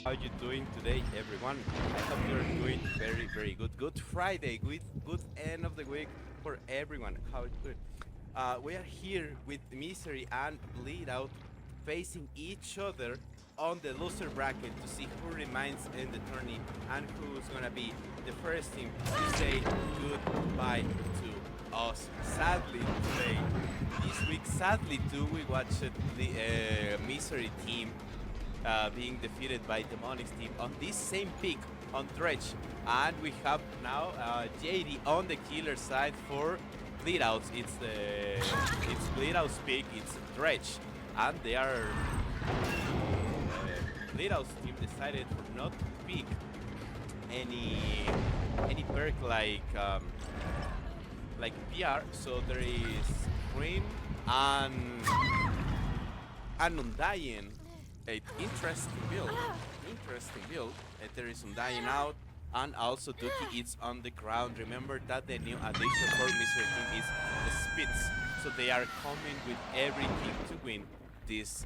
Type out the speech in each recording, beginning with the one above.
How you doing today, everyone? I hope you're doing very good. Good Friday, good end of the week for everyone. How you doing? We are here with Misery and Bleedout facing each other on the loser bracket to see who remains in the tourney and who's gonna be the first team to say goodbye to us. Sadly, today, this week, sadly too, we watched the Misery team being defeated by Demonix team on this same pick on Dredge. And we have now JD on the killer side for Bleedouts. It's Bleedout's pick, it's Dredge. And they are Bleedout's team decided for not to pick any perk like PR. So there is Cream and Undying. Interesting build. Interesting build. There is Undying out, and also Dookie is on the ground. Remember that the new addition for Misery Team is the Spits, so they are coming with everything to win this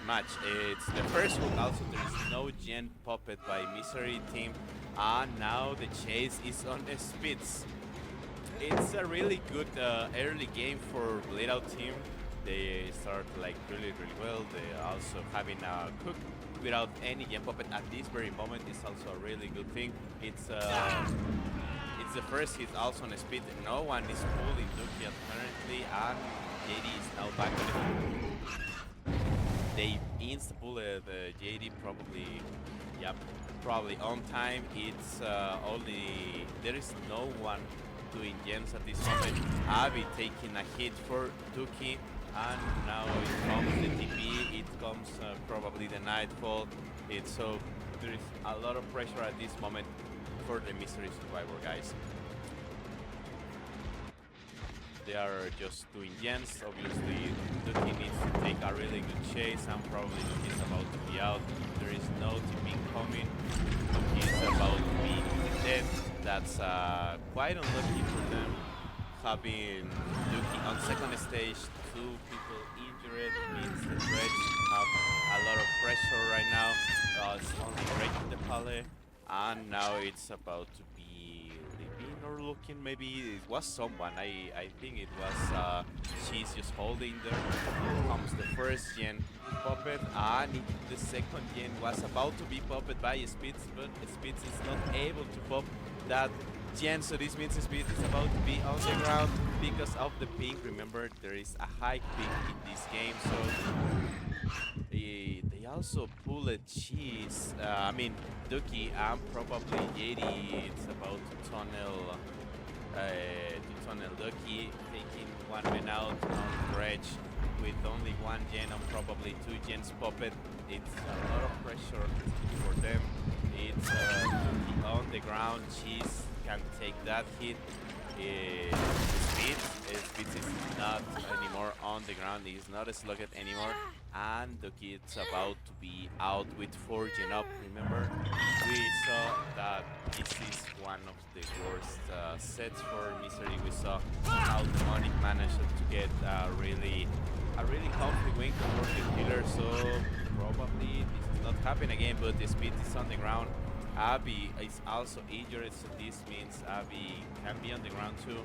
match. It's the first one. Also, there is no Gen Puppet by Misery Team, and now the chase is on the Spits. It's a really good early game for Bleedout team. They start like really well. They also having a cook without any game puppet at this very moment is also a really good thing. It's the first hit also on speed. No one is pulling Dookie apparently, and JD is now back to the they insta pull the JD probably, yep, probably on time. It's only there is no one doing gems at this moment. Abby taking a hit for Dookie. And now it comes the TP, it comes probably the Nightfall. So there is a lot of pressure at this moment for the Mystery Survivor guys. They are just doing gens. Obviously, Dookie needs to take a really good chase, and probably Dookie is about to be out. There is no TP coming. Dookie is about to be dead. That's quite unlucky for them. Having Dookie on second stage, 2 people injured means the Dredge have a lot of pressure right now. It's only breaking the pallet, and now it's about to be leaving or looking. Maybe it was someone. I think it was. She's just holding there. Here comes the first gen puppet, and the second gen was about to be popped by Spitz, but Spitz is not able to pop that gen, so this means Speed is about to be on the ground because of the ping. Remember, there is a high ping in this game, so they also pull a cheese. I mean, Dookie and probably JD. It's about to tunnel Dookie, taking one man out on Dredge with only one gen and probably 2 gens puppet. It's a lot of pressure for them. It's Dookie on the ground. Cheese can take that hit. Spitz is not anymore on the ground. He's not a slugget anymore. And Dookie is about to be out with 4 gen up. Remember, we saw that this is one of the worst sets for Misery. We saw how Demonic managed to get a really comfy win for the killer. So probably this is not happening again. But the Speed is on the ground. Abby is also injured, so this means Abby can be on the ground too.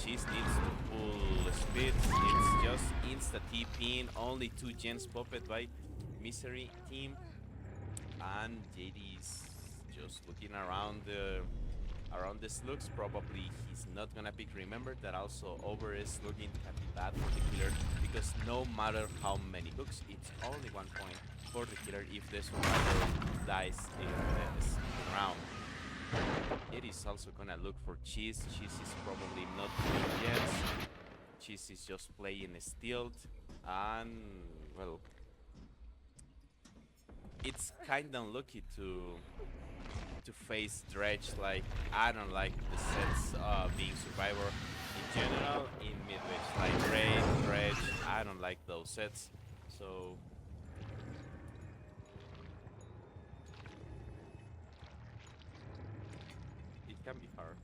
Cheese needs to pull Spitz. It's just insta TP, only 2 gens popped by Misery team, and JD is just looking around the slugs. Probably he's not gonna pick. Remember that also over slugging can be bad for the killer because no matter how many hooks, it's only 1 point for the killer if the survivor dies in the second round. It is also gonna look for Cheese. Cheese is probably not doing yet. Cheese is just playing stealed, and well, it's kind of unlucky to face Dredge. Like, I don't like the sets being survivor in general in midwich, like Raid, Dredge. I don't like those sets, so it can be hard.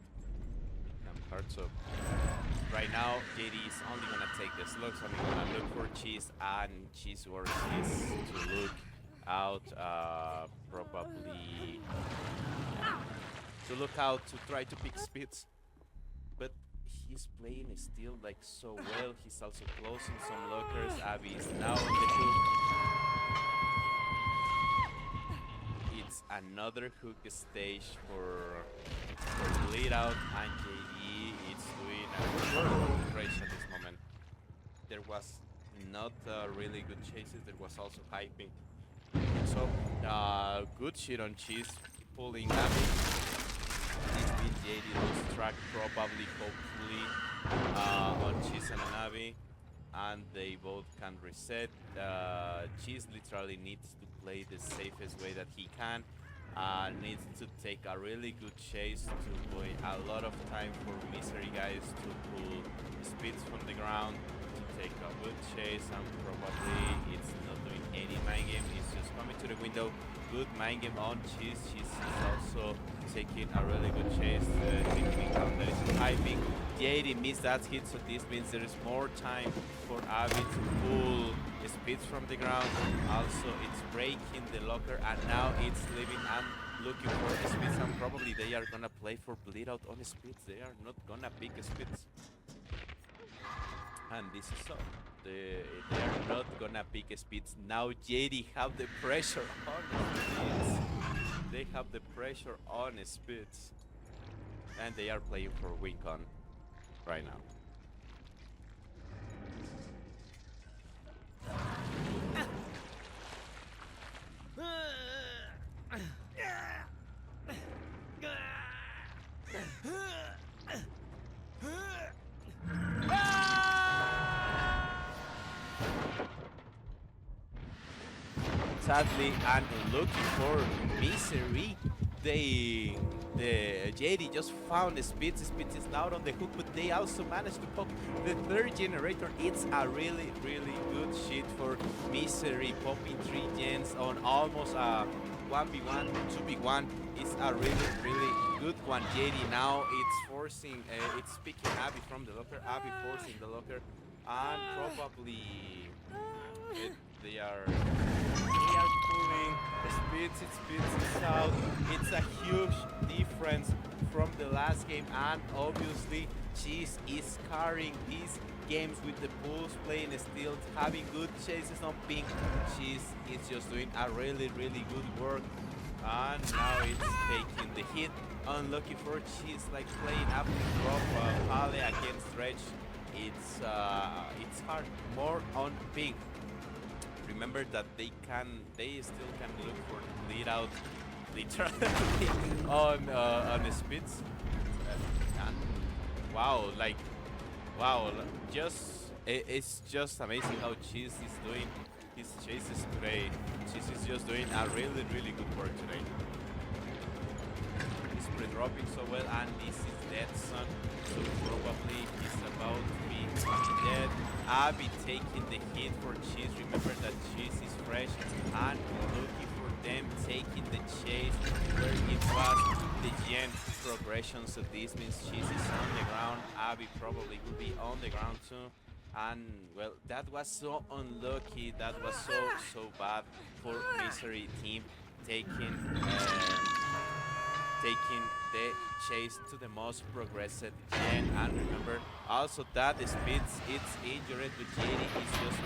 It can be hard. So right now, JD is only gonna take the slugs, only gonna look for Cheese, and Cheese works is to look out, probably to look out to try to pick speeds. But he's playing still like so well. He's also closing some lockers. Abby is now on the hook. It's another hook stage for Bleedout, and JD is doing a good work race at this moment. There was not really good chases. There was also hyping. So good shit on Cheese pulling Abby. This means JD lose track probably, hopefully, on Cheese and Abby, and they both can reset. Cheese literally needs to play the safest way that he can. Needs to take a really good chase to win a lot of time for Misery guys to pull speeds from the ground, to take a good chase, and probably it's not doing any mind game, it's just coming to the window. Good mind game on Cheese. Cheese is also taking a really good chase, taking out that is hyping. JD missed that hit, so this means there is more time for Abby to pull speeds from the ground. Also, it's breaking the locker, and now it's leaving and looking for speeds, and probably they are gonna play for Bleedout on speeds. They are not gonna pick speeds. And this is so. They are not gonna pick speeds. Now JD have the pressure on speeds. They have the pressure on speeds. And they are playing for Wincon right now. Sadly, and looking for Misery, the JD just found Spitz. Spitz is now on the hook, but they also managed to pop the third generator. It's a really, really good shit for Misery, popping 3 gens on almost a 1v1, 2v1. It's a really, really good one. JD now it's forcing, it's picking Abby from the locker. Abby forcing the locker, and probably they are pulling the speeds out. It's a huge difference from the last game, and obviously Cheese is carrying these games with the pulls, playing steals, having good chases on pink. Cheese is just doing a really, really good work, and now it's taking the hit. Unlucky for Cheese, like playing up the drop Pale against Dredge. It's hard, more on pink. Remember that they still can look for Bleedout literally on the speeds. And wow, it's just amazing how Cheese is doing his chases today. Cheese is just doing a really, really good work today. He's pre-dropping so well, and this is Dead Son, so probably he's about to be dead. Abby taking the hit for Cheese. Remember that Cheese is fresh, and looking for them taking the chase where it was the gen progression. So this means Cheese is on the ground. Abby probably will be on the ground too. And well, that was so unlucky. That was so bad for Misery team, taking the chase to the most progressive gen. And remember also that the speeds it's injured, but JD is just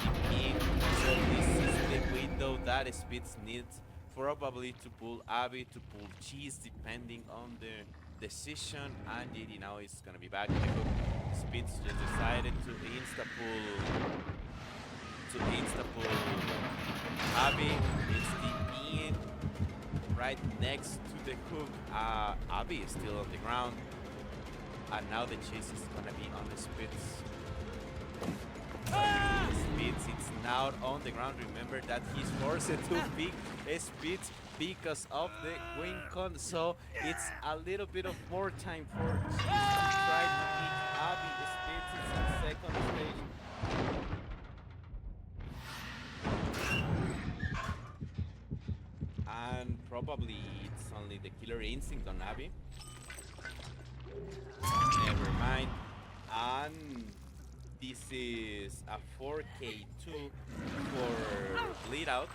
in. So this is the window that Speeds needs probably to pull Abby, to pull Cheese, depending on the decision. And JD now is gonna be back in the hook. Speeds just decided to insta pull Abby. It's the in right next to the hook. Abby is still on the ground, and now the chase is gonna be on the Spitz. Spitz, it's now on the ground. Remember that he's forced to pick Spitz because of the win con, so it's a little bit of more time for Cheese to try to pick Abby. Spitz is on second stage. And probably it's only the killer instinct on Abby. Never mind. And this is a 4K2 for Bleedout.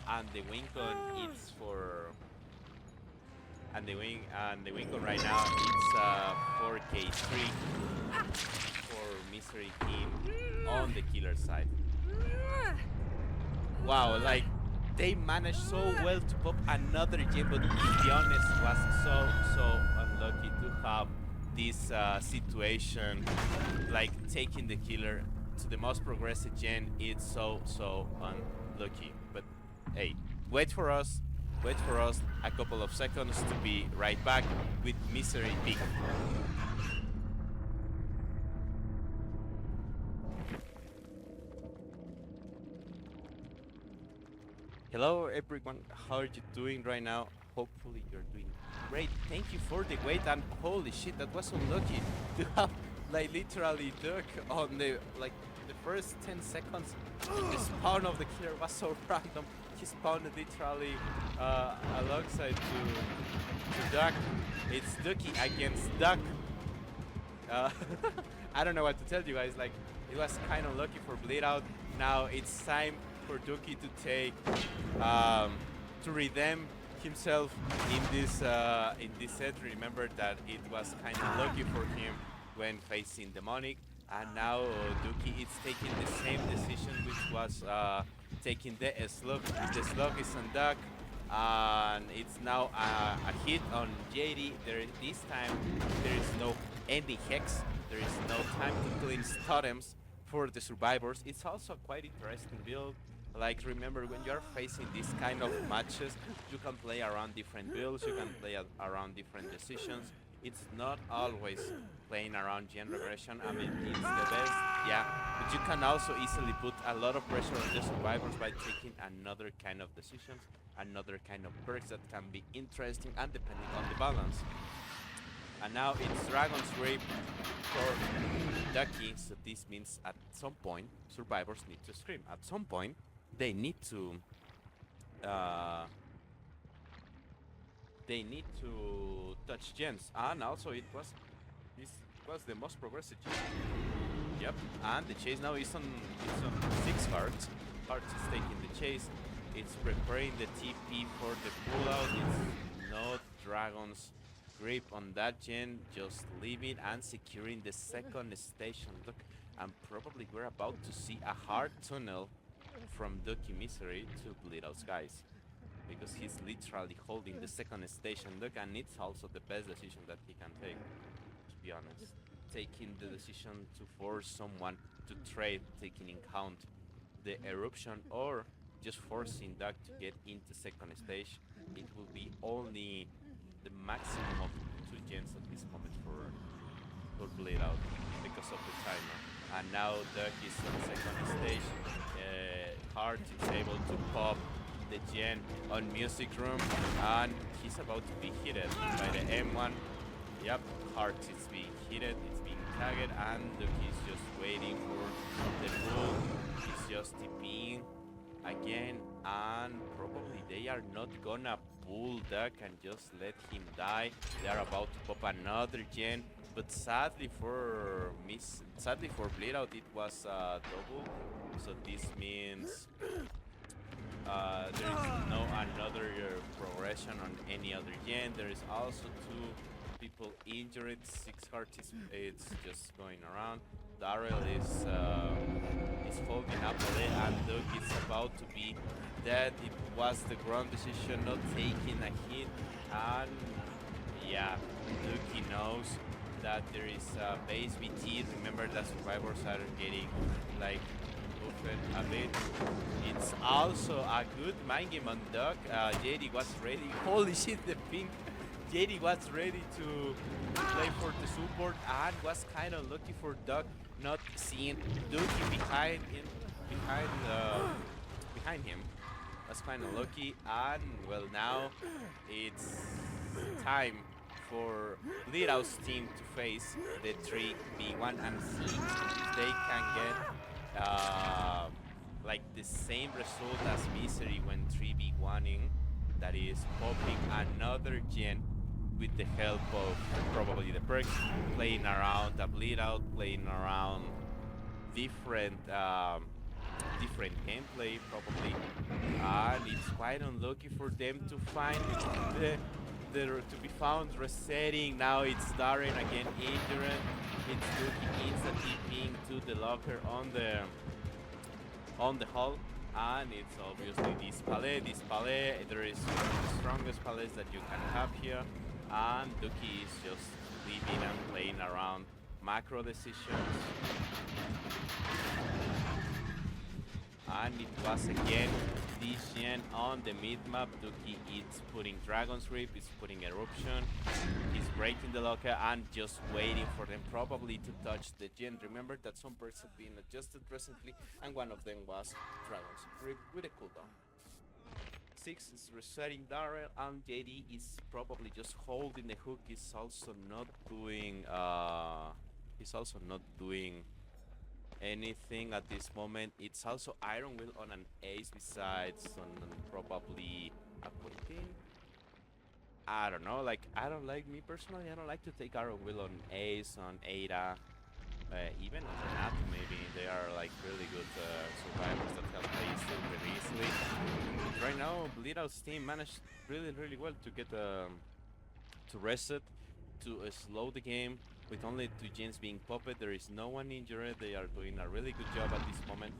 and the Wincon it's for and the Wincon right now it's 4K3 for Misery Team on the killer side. Wow, like they managed so well to pop another gem, but to be honest, was so unlucky to have this situation, like taking the killer to the most progressive gen. It's so unlucky. But hey, wait for us, wait for us a couple of seconds to be right back with Misery Peak. Hello everyone, how are you doing right now? Hopefully you're doing great. Thank you for the wait, and holy shit, that was unlucky to have like literally Duck on the like the first 10 seconds. The spawn of the killer was so random. He spawned literally alongside to Duck. It's Ducky against Duck. Uh, I don't know what to tell you guys. Like it was kind of lucky for Bleedout. Now it's time for Duki to take to redeem himself in this set. Remember that it was kind of lucky for him when facing Demonic, and now Duki is taking the same decision, which was taking the slug. The slug is on Duck, and it's now a hit on JD. This time there is no any hex. There is no time to clean totems for the survivors. It's also quite interesting build. Like remember, when you're facing these kind of matches, you can play around different builds, you can play around different decisions. It's not always playing around gen regression. I mean, it's the best, yeah, but you can also easily put a lot of pressure on the survivors by taking another kind of decisions, another kind of perks that can be interesting and depending on the balance. And now it's Dragon's Grip for Ducky, so this means at some point survivors need to scream. At some point they need to uh, touch gens, and also this was the most progressive gen. Yep, and the chase now is on 6 hearts. Hearts is taking the chase. It's preparing the TP for the pullout. It's not Dragon's Grip on that gen, just leaving and securing the second station. Look, and probably we're about to see a hard tunnel from Ducky Misery to Bleedout Skies, because he's literally holding the second station. Look, and it's also the best decision that he can take, to be honest. Taking the decision to force someone to trade, taking in count the eruption, or just forcing Duck to get into second stage. It will be only the maximum of 2 gens at this moment for Bleedout because of the timer. And now Duck is on second stage. Hart is able to pop the gen on Music Room, and he's about to be hit by the M1. Yep, Hart is being hit, it's being tagged, and Duck is just waiting for the pull. He's just TPing again, and probably they are not gonna pull Duck and just let him die. They are about to pop another gen, but sadly for Bleedout it was double, so this means there is no another progression on any other gen. There is also 2 people injured. 6 hearts it's just going around. Daryl is folding up a bit, and Doug is about to be dead. It was the ground decision, not taking a hit, and yeah, Duki knows that there is base BT. Remember that survivors are getting like buffed a bit. It's also a good mind game on Doug. JD was ready. Holy shit, the pink. JD was ready to play for the support and was kind of lucky for Doug not seeing Duki behind him. Was kind of lucky, and well, now it's time for Bleedout's team to face the 3v1 and see if they can get like the same result as Misery when 3v1ing, that is popping another gen with the help of probably the perks, playing around a Bleedout, playing around different different gameplay probably, and it's quite unlucky for them to find the, to be found resetting. Now it's Darren again injured. It's Duki needs a TPing to the locker on the hull, and it's obviously this pallet. This pallet, there is one of the strongest pallets that you can have here, and Duki is just leaving and playing around macro decisions. And it was again this gen on the mid map. Duki is putting Dragon's Rip, is putting Eruption, he's breaking the locker and just waiting for them probably to touch the gen. Remember that some parts have been adjusted recently, and one of them was Dragon's Rip with a cooldown. 6 is resetting Darrell, and JD is probably just holding the hook. He's also not doing anything at this moment. It's also Iron Will on an ace besides on probably a queen. I don't know, like I don't like, me personally, I don't like to take Iron Will on ace, on Ada, even on Renata maybe. They are like really good survivors that can play still really easily. But right now, Bleedout's team managed really well to get to reset, to slow the game. With only 2 gens being popped, there is no one injured. They are doing a really good job at this moment.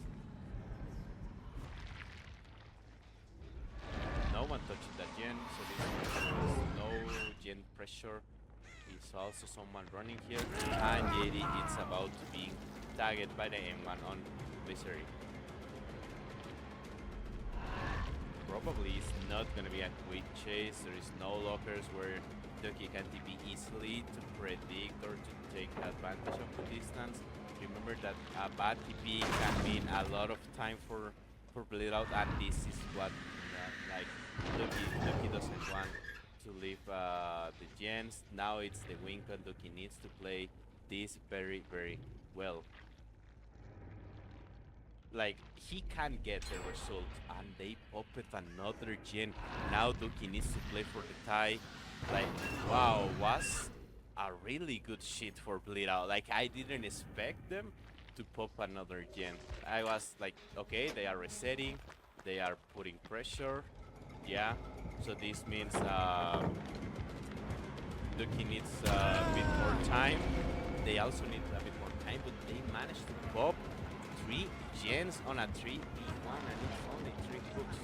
No one touching that gen, so this is no gen pressure. It's also someone running here, and JD is about to be tagged by the M1 on Misery. Probably it's not gonna be a quick chase. There is no lockers where Duki can TP easily to predict or to take advantage of the distance. Remember that a bad TP can mean a lot of time for Bleedout, and this is what like Duki doesn't want to leave the gens. Now it's the wing, and Duki needs to play this very well. Like, he can get the result, and they popped another gen. Now Duki needs to play for the tie. Like, wow, was a really good shit for Bleedout. Like, I didn't expect them to pop another gen. I was like, okay, they are resetting, they are putting pressure, yeah. So this means Duki needs a bit more time. They also need a bit more time, but they managed to pop 3 gens on a 3v1, and it's only 3 hooks.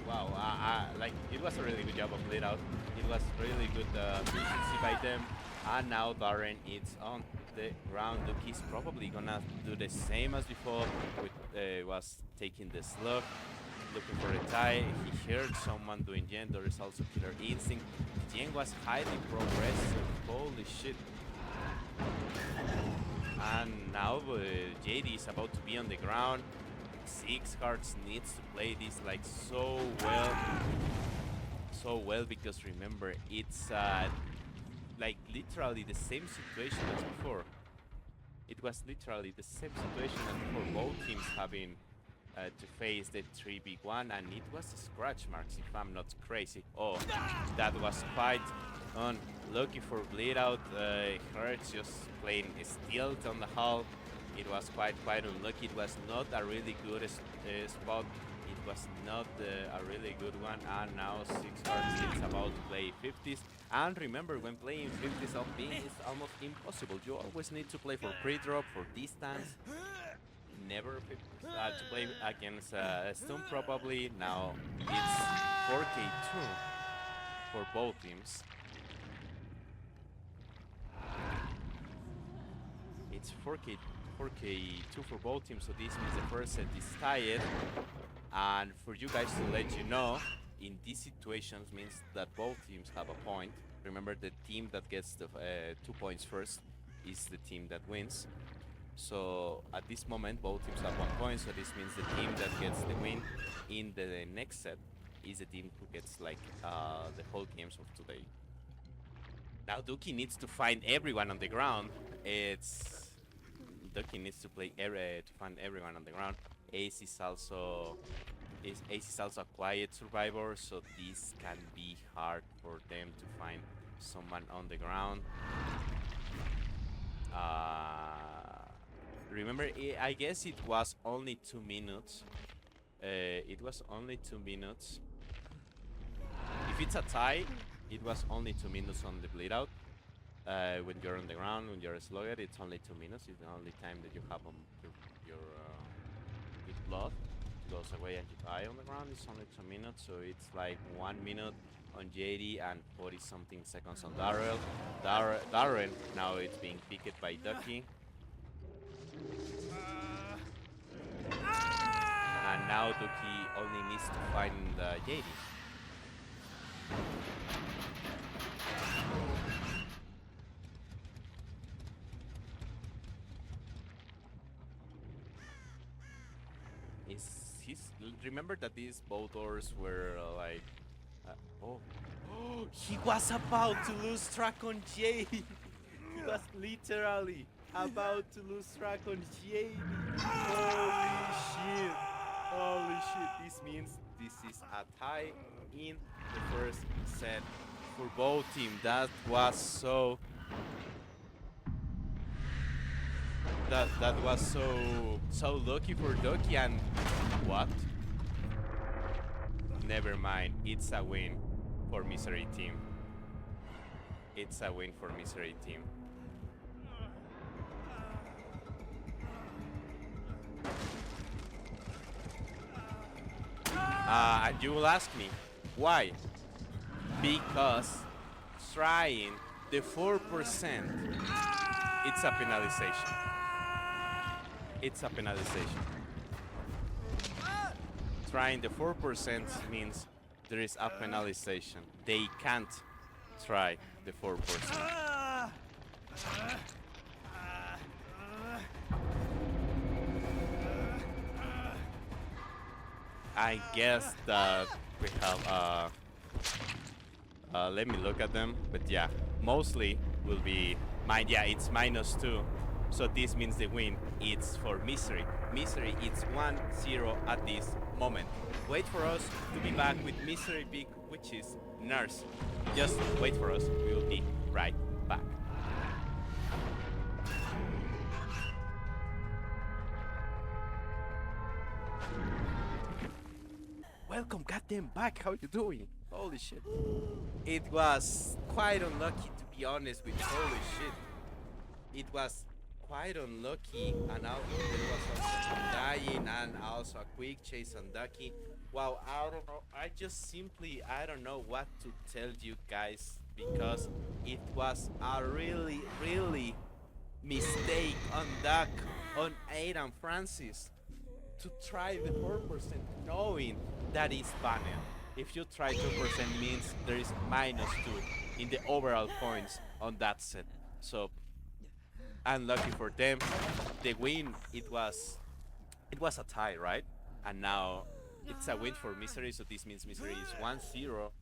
Wow, like, it was a really good job of Bleedout. It was really good efficiency by them. And now Darren is on the ground. Duki's probably gonna do the same as before. With was taking the slug, looking for a tie. He heard someone doing gen. There is also Killer Instinct. The gen was highly progressive. Holy shit. And now JD is about to be on the ground. 6 Hearts needs to play this like so well, because remember, it's like literally the same situation as before. It was literally the same situation as before, both teams having to face the 3v1, and it was scratch marks, if I'm not crazy. Oh, that was quite unlucky for Bleedout. Hertz just playing stealth on the hull. It was quite unlucky. It was not a really good spot. It was not a really good one. And now 6 Hearts is about to play 50s. And remember, when playing 50s on ping, it's almost impossible. You always need to play for pre-drop, for distance. Never 50s. To play against Stun probably. Now it's 4k2 for both teams. It's 4k2 for both teams, so this means the first set is tied. And for you guys to let you know, in these situations means that both teams have a point. Remember, the team that gets the 2 points first is the team that wins. So at this moment, both teams have 1 point, so this means the team that gets the win in the next set is the team who gets like the whole games of today. Now Duki needs to find everyone on the ground. Duki needs to play to find everyone on the ground. Ace is also a quiet survivor, so this can be hard for them to find someone on the ground. Remember, I guess it was only 2 minutes. It was only 2 minutes. If it's a tie, it was only 2 minutes on the bleed out. When you're on the ground, when you're slugger, it's only 2 minutes. It's the only time that you have on your blood goes away and you die on the ground. It's only 2 minutes, so it's like 1 minute on JD and 40 something seconds on Darrell. Darren now it's being picked by Ducky. And now Ducky only needs to find JD. Remember that these both doors were like oh, he was about to lose track on Jade. He was literally about to lose track on Jade. Holy shit, this means this is a tie in the first set for both teams. That was so that was so lucky for Doki. And what? Never mind, it's a win for Misery Team. It's a win for Misery Team. You will ask me, why? Because trying the 4%, it's a penalization. It's a penalization. Trying the 4% means there is a penalization. They can't try the 4%. I guess that we have let me look at them, but yeah, mostly will be mine. Yeah, it's -2, so this means the win. It's for Misery. Misery, it's 1-0 at this moment. Wait for us to be back with Misery pick, which is Nurse. Just wait for us. We will be right back. Welcome, goddamn back. How you doing? Holy shit. It was quite unlucky, to be honest with you. Holy shit. It was quite unlucky, and there was also some dying and also a quick chase on Ducky. Wow, I don't know. I don't know what to tell you guys, because it was a really mistake on Duck, on Aidan Francis, to try the 4%, knowing that is banned. If you try 2% means there is -2 in the overall points on that set. So unlucky for them. The win, it was a tie, right? And now it's a win for Misery, so this means Misery is 1-0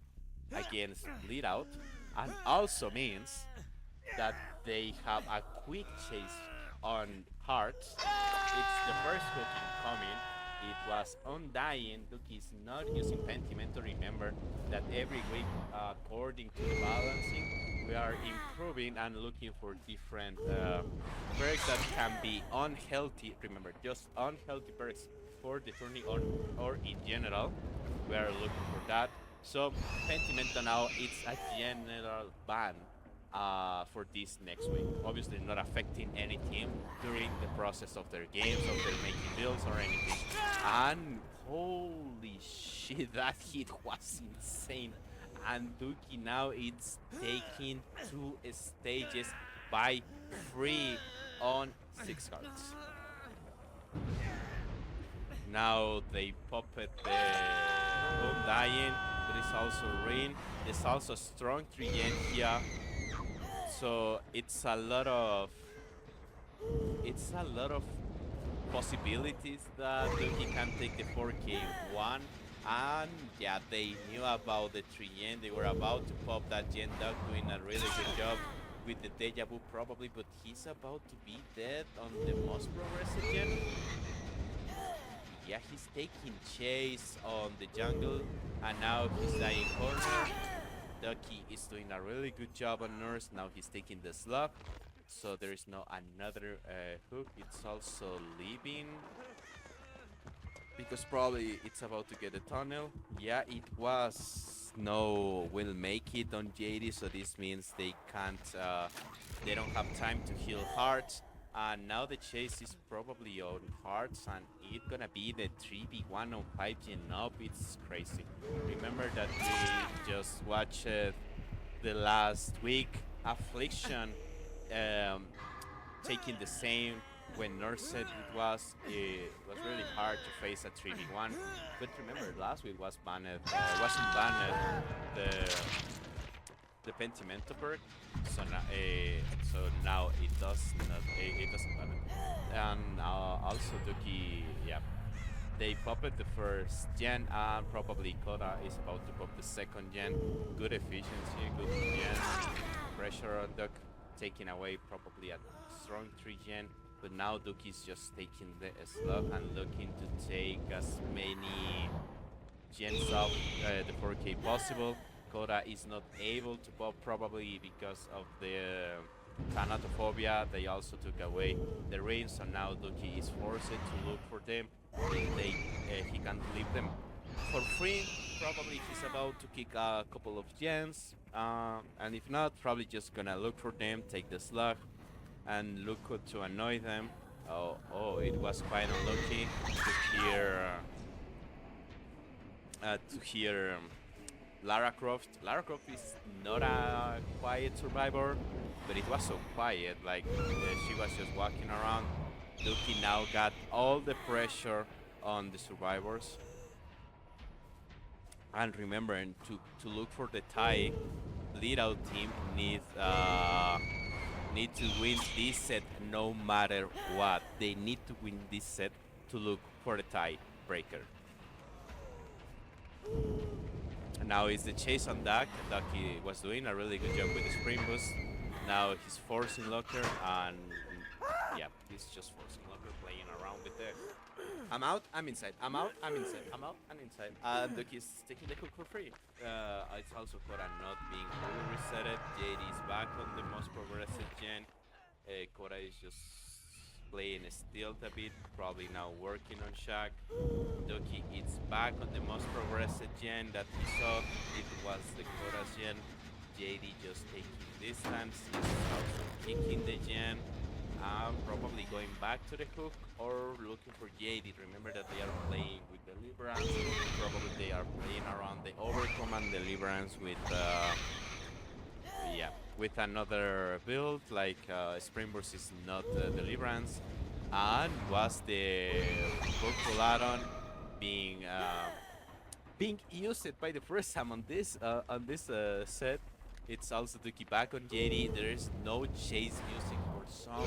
against Bleedout, and also means that they have a quick chase on Hearts. It's the first hook incoming. It was Undying. Duki is not using Pentiment. To remember that every week, according to the balancing, we are improving and looking for different perks that can be unhealthy. Remember, just unhealthy perks for the tourney or in general. We are looking for that. So Pentimento now, it's a general ban for this next week. Obviously not affecting any team during the process of their games, of their making builds or anything. And holy shit, that hit was insane. And Duki now it's taking 2 stages by 3 on 6 cards. Now they puppet the Undying. There is also Rain. There's also strong 3N here. So it's a lot of possibilities that Duki can take the 4K1. And yeah, they knew about the 3N. They were about to pop that Gen Duck, doing a really good job with the Deja Vu probably, but he's about to be dead on the most progressive gen. Yeah, he's taking chase on the jungle, and now he's dying corner. Ducky is doing a really good job on Nurse. Now he's taking the slug. so there is no another hook. It's also leaving because probably it's about to get a tunnel. Yeah, it was no will make it on JD, so this means they can't. They don't have time to heal hearts. And now the chase is probably on hearts, and it's gonna be the 3v1 on 5G up. It's crazy. Remember that we just watched the last week Affliction um, taking the same when Nurse said it was really hard to face a 3v1. But remember, last week was banned, wasn't banned the Pentimento perk, so now it does not, it doesn't ban it. And also Duki, yeah, they popped the first gen, and probably Koda is about to pop the second gen. Good efficiency, good gen, pressure on Duck, taking away probably a strong 3 gen. But now Duki's just taking the slug and looking to take as many gens of the 4K possible. Koda is not able to pop probably because of the Thanatophobia. They also took away the ring, so now Duki is forced to look for them. He can't leave them for free. Probably he's about to kick a couple of gens, and if not, probably just gonna look for them, take the slug, and look to annoy them. Oh, it was quite unlucky to hear Lara Croft. Lara Croft is not a quiet survivor, but it was so quiet, like she was just walking around. Duki now got all the pressure on the survivors. And remember, to look for the tie, Bleedout team need to win this set no matter what. They need to win this set to look for the tie breaker. Now it's the chase on Duck. Ducky was doing a really good job with the spring boost. Now he's forcing Locker, and yeah, he's just forcing Locker, playing around with it. I'm out, I'm inside. I'm out, I'm inside. I'm out, I'm inside. Ducky's taking the hook for free. It's also Kora not being fully resetted. JD is back on the most progressive gen. Kora is just playing stealth a bit, probably now working on Shaq. Ducky is back on the most progressive gen that he saw. It was the Kora's gen. JD just taking distance. He's also kicking the gen. Probably going back to the hook or looking for JD. Remember that they are playing with Deliverance. Probably they are playing around the Overcommand Deliverance with with another build, like Spring Burst is not Deliverance, and was the Purple add-on being used by the first time on this set. It's also to keep back on JD. There is no chase music for some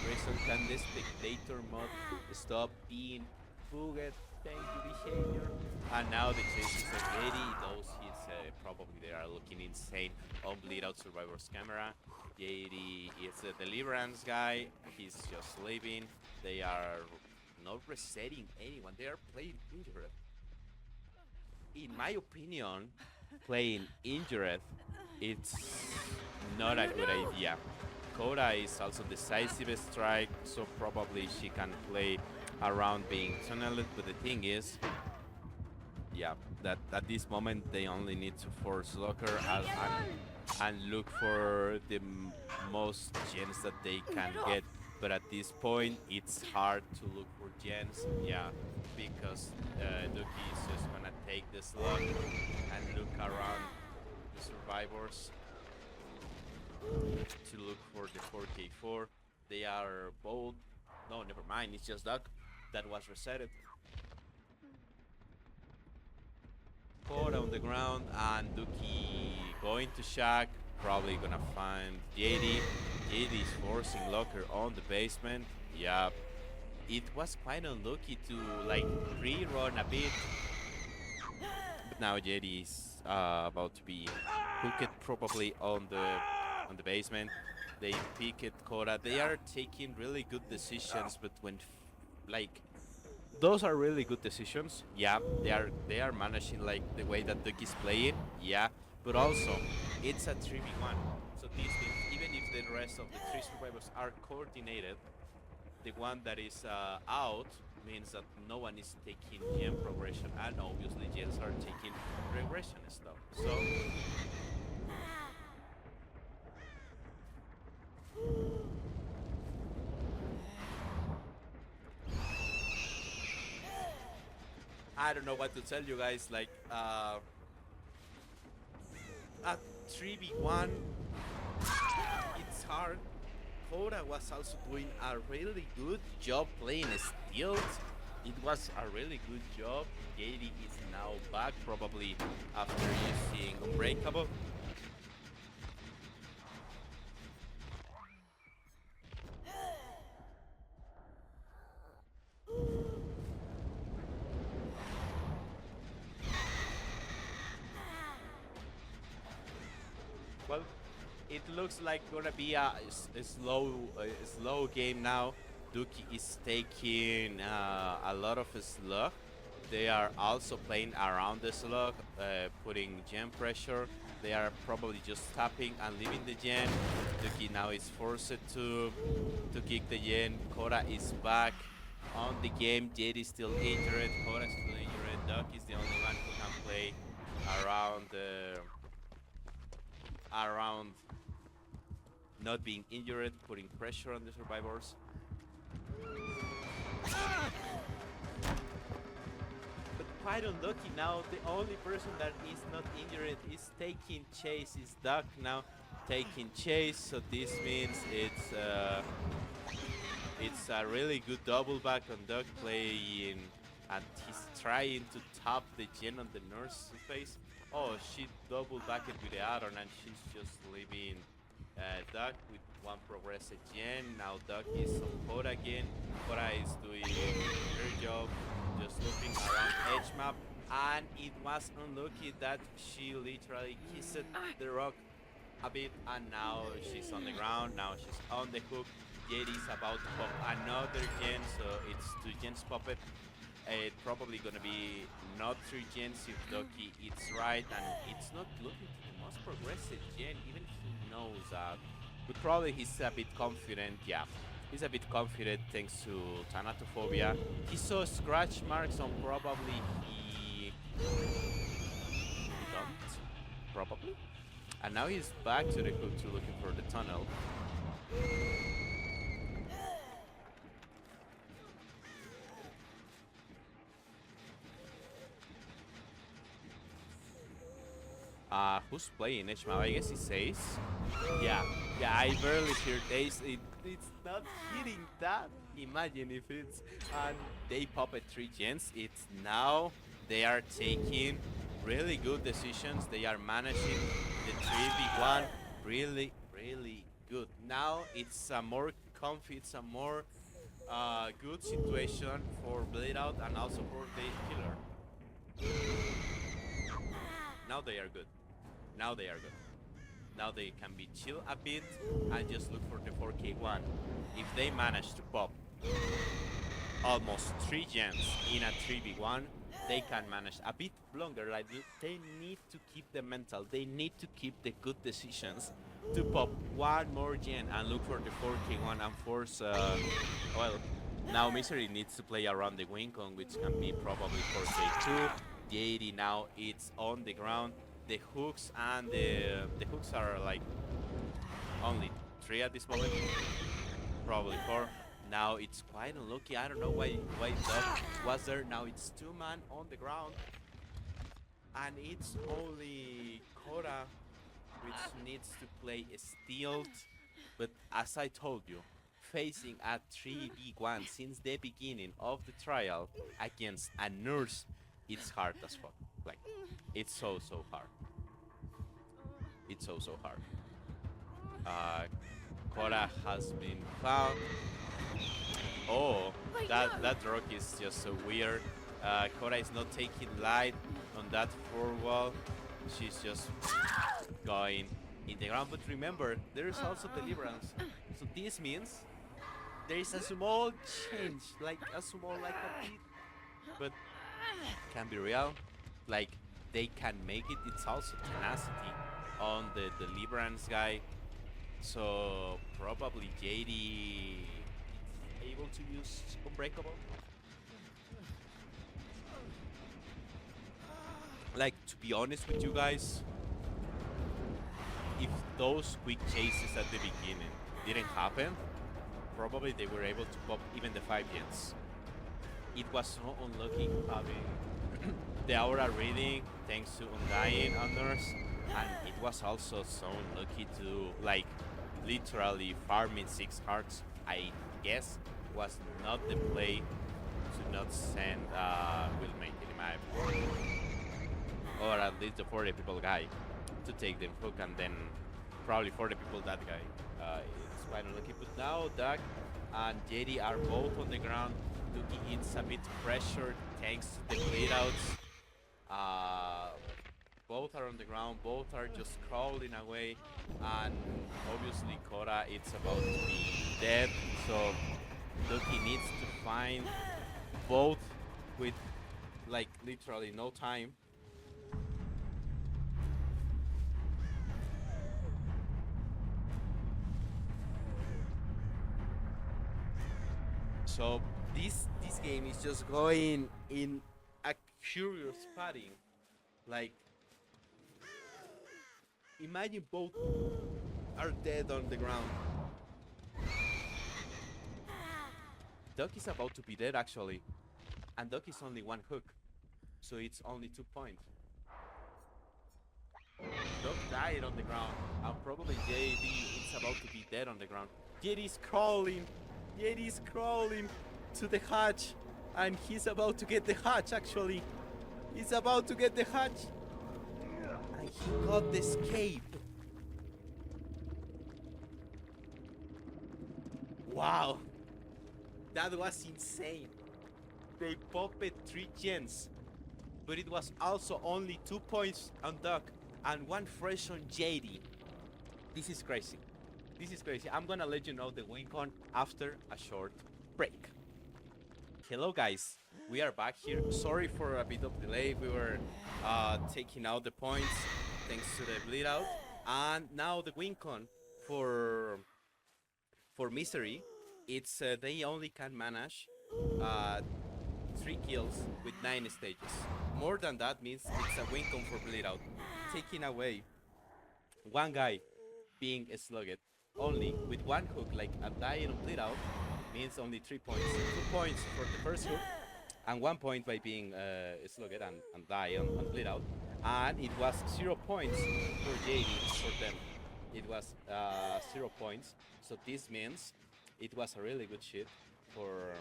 reason. Can the spectator mode stop being bugged? Thank you, behavior. And now the chase is on JD. Those hits probably they are looking insane on Bleedout Survivor's camera. JD is a Deliverance guy. He's just leaving. They are not resetting anyone. They are playing injured. In my opinion, playing injured, it's not a good idea. Koda is also decisive strike, so probably she can play around being tunneled, but the thing is, yeah, that at this moment they only need to force Locker and look for the most gens that they can get. But at this point, it's hard to look for gens, yeah, because Duki is just gonna take the slug and look around the survivors to look for the 4K4. They are both. No, never mind. It's just Duck that was resetted. Caught on the ground, and Duki going to Shaq. Probably gonna find JD. JD is forcing Locker on the basement. Yeah, it was quite unlucky to like rerun a bit. But now JD is about to be hooked probably on the basement. They pick it, Koda. They are taking really good decisions, but when like those are really good decisions. Yeah, they are managing like the way that Duck is playing. Yeah, but also it's a 3v1. So this means even if the rest of the 3 survivors are coordinated, the one that is out means that no one is taking gem progression, and obviously gens are taking regression stuff. So I don't know what to tell you guys. Like at 3v1, it's hard. Koda was also doing a really good job playing stealth. It was a really good job. Katie is now back, probably after using Unbreakable. Well, it looks like gonna be a slow game now. Duki is taking a lot of slug. They are also playing around the slug, putting gen pressure. They are probably just tapping and leaving the gen. Duki now is forced to kick the gen. Kora is back on the game. Jade is still injured. Kora is still injured. Duck is the only one who can play around around not being injured, putting pressure on the survivors. But quite unlucky now. The only person that is not injured is taking chase. Is Duck now taking chase? So this means it's a really good double back on Duck playing, and he's trying to top the gen on the nurse face. Oh, she double backed with the add-on, and she's just leaving Duck with one progressive gen. Now Duck is on Koda again. Koda is doing her job, just looking around edge map, and it was unlucky that she literally kissed the rock a bit, and now she's on the ground. Now she's on the hook. Jade is about to pop another gen, so it's 2 gens pop it. It's probably gonna be not 3 gens if Doki eats right, and it's not looking to the most progressive gen, even if he knows that. But probably he's a bit confident, yeah. He's a bit confident thanks to Thanatophobia. He saw scratch marks on probably he don't, probably. And now he's back to the hook to looking for the tunnel. Who's playing HMAP? I guess he says. Yeah, I barely hear Ace. It's not hitting that. Imagine if it's and they pop at 3 gens. It's now they are taking really good decisions. They are managing the 3v1 really good. Now it's a more comfy, it's a more good situation for Bleedout and also for the killer. Now they are good. Now they are good. Now they can be chill a bit and just look for the 4K1. If they manage to pop almost 3 gens in a 3v1, they can manage a bit longer. Like they need to keep the mental. They need to keep the good decisions to pop 1 more gen and look for the 4K1 and force. Well, now Misery needs to play around the wing con, which can be probably 4K2. The 80 now it's on the ground. The hooks and the hooks are like only 3 at this moment, probably 4. Now it's quite unlucky. I don't know why Duck was there. Now it's 2 man on the ground, and it's only Kora which needs to play stealth. But as I told you, facing a 3v1 since the beginning of the trial against a nurse, it's hard as fuck. Like, it's so hard. It's so hard. Kora has been found. Oh, that rock is just so weird. Kora is not taking light on that 4 wall. She's just going in the ground. But remember, there is also deliverance. So this means there is a small change, like a bit, but can be real. Like they can make it. It's also tenacity on the deliverance guy. So probably JD is able to use Unbreakable. Like, to be honest with you guys, if those quick chases at the beginning didn't happen, probably they were able to pop even the 5 gens. It was so unlucky having the Aura reading thanks to Undying Honors, and it was also so unlucky to, like, literally farming 6 hearts. I guess was not the play to not send Willmate in my opinion. Or at least the 40 people guy to take the hook, and then probably 40 people that guy. It's quite unlucky. But now Doug and JD are both on the ground. Duki is a bit pressured thanks to the bleedouts. Both are on the ground, both are just crawling away, and obviously Kora it's about to be dead, so Duki needs to find both with like literally no time. So this game is just going in a curious pattern. Like, imagine both are dead on the ground. Duck is about to be dead actually, and Duck is only 1 hook, so it's only 2 points. Duck died on the ground, and probably JD is about to be dead on the ground. JD's crawling to the hatch, and he's about to get the hatch actually. He's about to get the hatch, and he got the escape. Wow, that was insane. They popped 3 gens, but it was also only 2 points on Duck and 1 fresh on JD. This is crazy. This is crazy. I'm gonna let you know the win con after a short break. Hello guys, we are back here. Sorry for a bit of delay. We were taking out the points thanks to the bleed out, and now the win con for Misery. It's they only can manage 3 kills with 9 stages. More than that means it's a win con for bleed out. Taking away 1 guy being slugged only with 1 hook, like a dying on bleed out, means only 3 points. 2 points for the first hook, and 1 point by being slugged and die on bleed out. And it was 0 points for JD for them. It was 0 points. So this means it was a really good shit for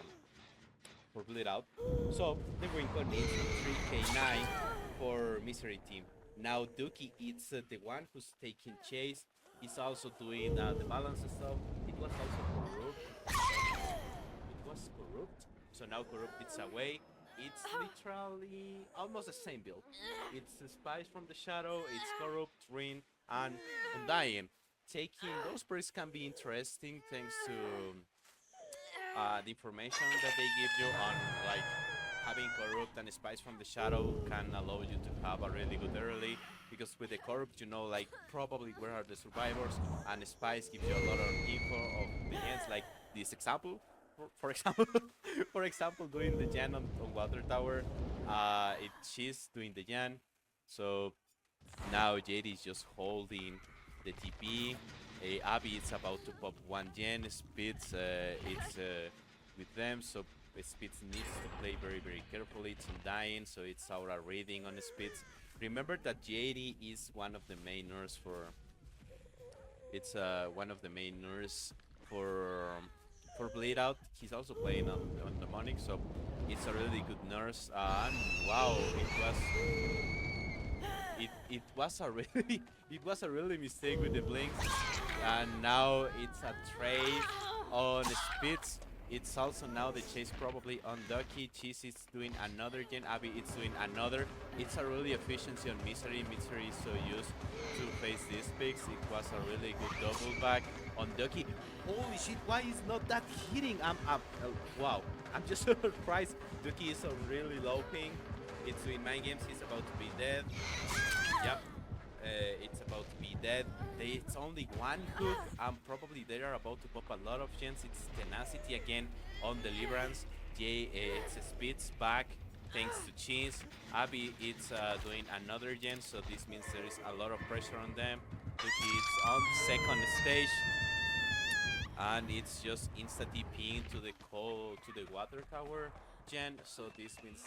bleed out. So the win con needs 3k9 for Misery team. Now Duki is the one who's taking chase. He's also doing the balance stuff. It was also corrupt. It was corrupt. So now corrupt is away. It's literally almost the same build. It's Spies from the Shadow, it's corrupt, Ring, and Undying. Taking those perks can be interesting thanks to the information that they give you on, like, having corrupt and Spies from the Shadow can allow you to have a really good early, because with the corrupt you know, like, probably where are the survivors, and Spies give you a lot of info of the gens, like this example. For example, for example, doing the gen on Water Tower, she's doing the gen, so now JD is just holding the TP. Abby is about to pop 1 gen. Spitz it's with them, so Spitz needs to play very, very carefully. It's Undying, so it's Aura reading on Spitz. Remember that JD is one of the main nerfs for. It's one of the main nerfs for Bleedout. He's also playing on Demonic, so it's a really good nurse. And wow, it was a really mistake with the blinks, and now it's a trade on Spitz. It's also now the chase probably on Ducky. Cheese is doing another gen. Abby is doing another. It's a really efficiency on Misery. Misery is so used to face these picks. It was a really good double back on Ducky. Holy shit, why is not that hitting? Wow, I'm just surprised. Ducky is a really low ping. It's doing mind games. He's about to be dead. Yep. It's about to be dead. It's only one hook, and probably they are about to pop a lot of gens. It's tenacity again on deliverance. Jay it's speeds back thanks to Cheese. Abby it's doing another gen, so this means there is a lot of pressure on them. Duki is on second stage, and it's just insta TPing to the water tower gen. So this means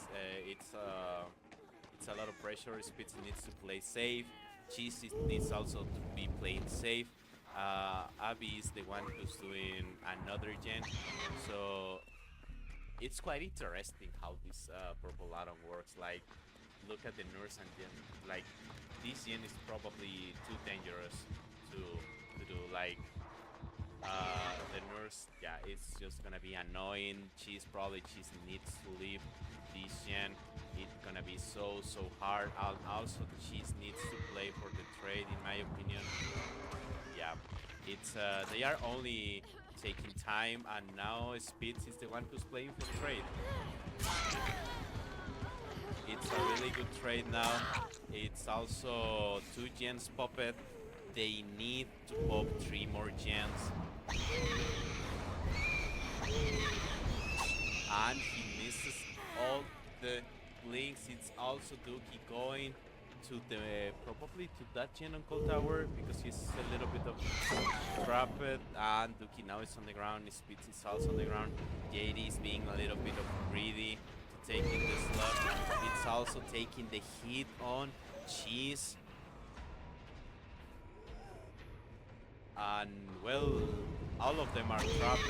it's a lot of pressure. Spitz needs to play safe. Cheese needs also to be playing safe. Abby is the one who's doing another gen. So it's quite interesting how this purple atom works. Like, look at the nurse and gen. Like, this gen is probably too dangerous to do. Like, the nurse, yeah, it's just gonna be annoying. Cheese needs to leave this gen. It's gonna be so hard. Also, Cheese needs to play for the trade, in my opinion. Yeah, it's they are only taking time, and now Spitz is the one who's playing for trade. It's a really good trade now. It's also 2 gens popped. They need to pop 3 more gens. And he misses all the blinks. It's also Dookie going to the probably to that gen on Cold Tower because he's a little bit of trapped, and Dookie now is on the ground. Spitz is also on the ground. JD is being a little bit of greedy to take in the slot. It's also taking the hit on Cheese. And well, all of them are trapped.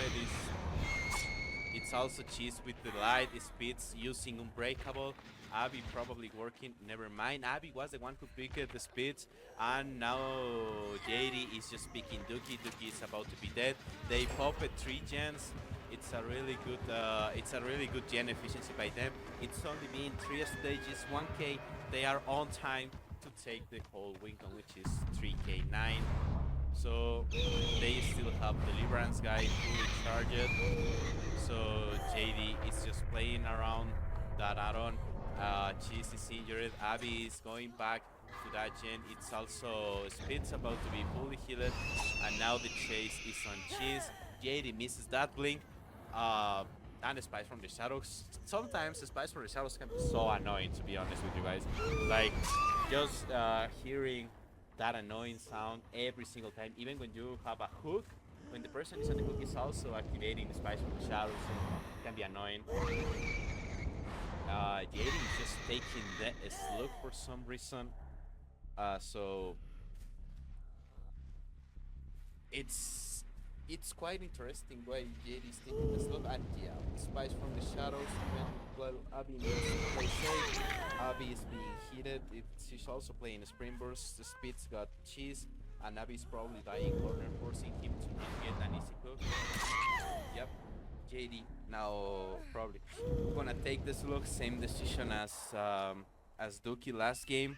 It's also Cheese with the light. Spitz using Unbreakable. Abby probably working. Never mind. Abby was the one who picked the Spitz, and now JD is just picking Dookie. Dookie is about to be dead. They popped 3 gens. It's a really good gen efficiency by them. It's only been 3 stages, 1k. They are on time to take the whole win, which is 3k9. So they still have Deliverance guy fully charged. So JD is just playing around that add-on. Cheese is injured. Abby is going back to that gen. It's also Spitz about to be fully healed, and now the chase is on Cheese. JD misses that blink. And the Spice from the Shadows. Sometimes the Spice from the Shadows can be so annoying, to be honest with you guys. Like, just hearing that annoying sound every single time, even when you have a hook, when the person is on the hook is also activating the Spice from the Shadows, it can be annoying. Jaden is just taking the slug for some reason. So it's quite interesting why Jaden is taking the slug, and yeah, Spice from the Shadows. Well, Abby needs to play safe. Abby is being heated. She's also playing Springburst. The Spitz got Cheese, and Abby is probably dying corner, forcing him to get an easy cook. Yep. JD now probably gonna take this look. Same decision as Dookie last game.